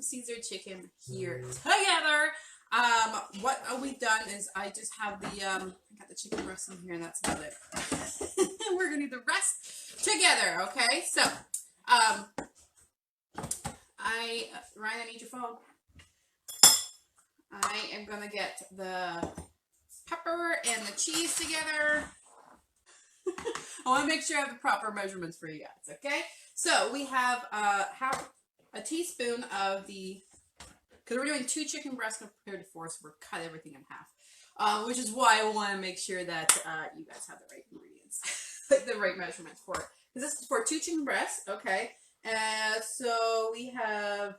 Caesar chicken here together. What we've done is I just have the I got the chicken breast in here, and that's about it. We're gonna do the rest together, okay? So, Ryan, I need your phone. I am gonna get the pepper and the cheese together. I want to make sure I have the proper measurements for you guys, okay? So we have half a teaspoon of the, because we're doing 2 chicken breasts compared to 4, so we're cut everything in half, which is why I want to make sure that you guys have the right ingredients, the right measurements for it. Because this is for 2 chicken breasts, okay? So we have,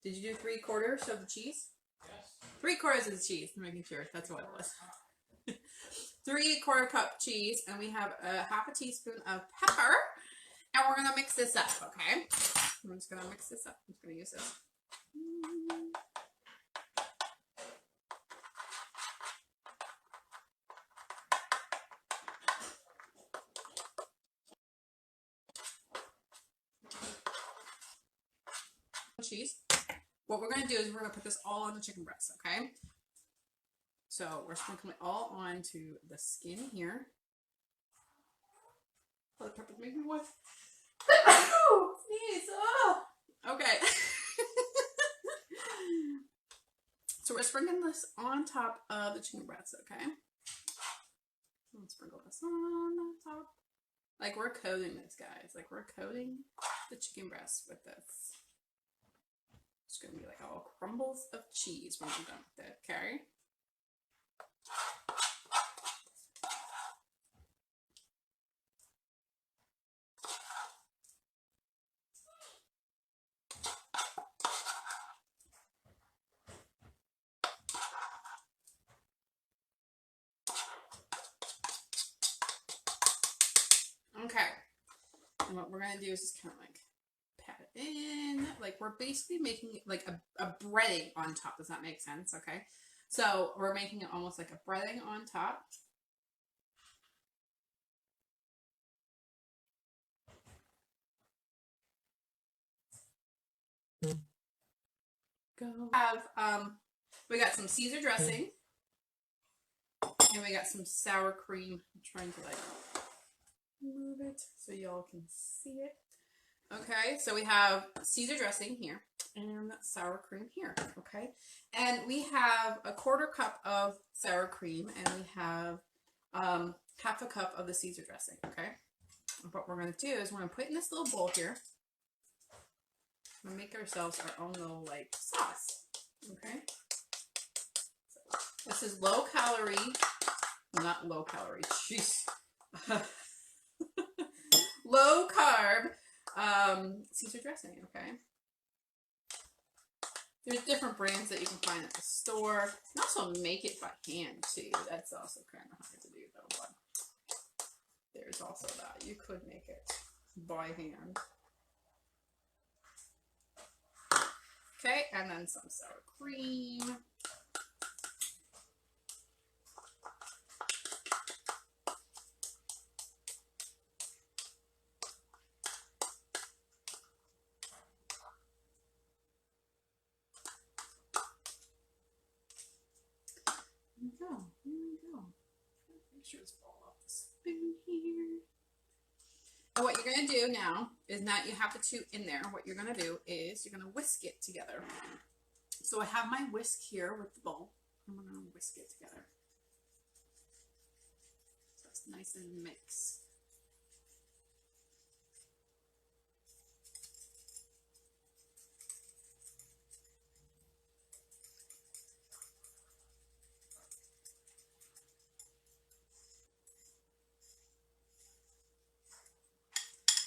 did you do 3/4 of the cheese? Yes. 3/4 of the cheese, I'm making sure that's what it was. 3/4 cup cheese, and we have half a teaspoon of pepper, and we're gonna mix this up, okay? I'm just gonna mix this up. I'm just gonna use this. Cheese. What we're gonna do is we're gonna put this all on the chicken breast, okay? So we're sprinkling it all onto the skin here. Oh, the pepper's making me wet. Oh, sneeze. Oh. Okay. So we're sprinkling this on top of the chicken breast, okay? Let's sprinkle this on top. Like we're coating this, guys. Like we're coating the chicken breast with this. It's gonna be like all crumbles of cheese when I'm done with it, okay? Okay, and what we're gonna do is just kind of like pat it in, like we're basically making it like a breading on top. Does that make sense? Okay, so we're making it almost like a breading on top. Go. We got some Caesar dressing, and we got some sour cream. I'm trying to like move it so y'all can see it. Okay, so we have Caesar dressing here and sour cream here, okay? And we have a 1/4 cup of sour cream, and we have half a cup of the Caesar dressing, okay? And what we're going to do is we're going to put it in this little bowl here. We're going to make ourselves our own little, like, sauce, okay? So, this is low calorie, not low calorie, jeez. Low carb Caesar dressing, okay? There's different brands that you can find at the store. You can also make it by hand too. That's also kind of hard to do though, but there's also that. You could make it by hand. Okay, and then some sour cream. Here we go. Make sure it's fall off the spoon here. And what you're going to do now is not you have the 2 in there. What you're going to do is you're going to whisk it together. So I have my whisk here with the bowl. And we're going to whisk it together. So it's nice and mixed.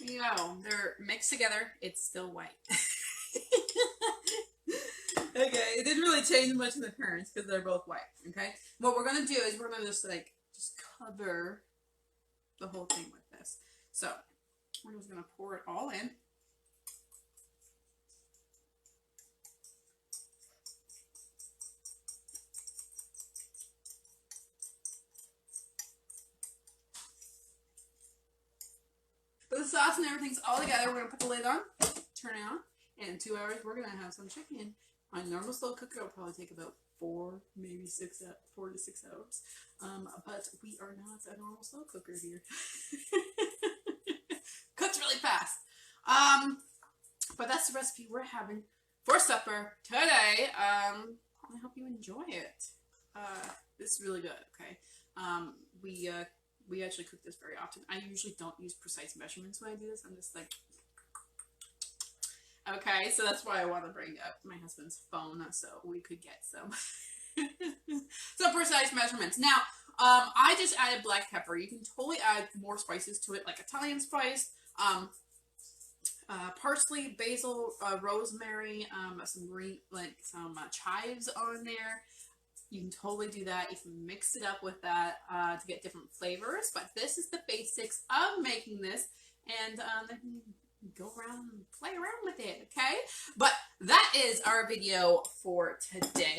There you go. They're mixed together. It's still white. Okay, it didn't really change much in the appearance because they're both white. Okay, what we're gonna do is we're gonna just cover the whole thing with this. So We're just going to pour it all in. But the sauce and everything's all together. We're going to put the lid on, turn it on, and in 2 hours we're going to have some chicken. On a normal slow cooker, it'll probably take about 4 to 6 hours. But we are not a normal slow cooker here. Cooks really fast. But that's the recipe we're having for supper today. I hope you enjoy it. This is really good, okay? We actually cook this very often. I usually don't use precise measurements when I do this. I'm just like, okay, so that's why I want to bring up my husband's phone so we could get some some precise measurements. Now, I just added black pepper. You can totally add more spices to it, like Italian spice, parsley, basil, rosemary, some green, like some chives on there. You can totally do that. You can mix it up with that to get different flavors. But this is the basics of making this, and then go around and play around with it, okay? But that is our video for today.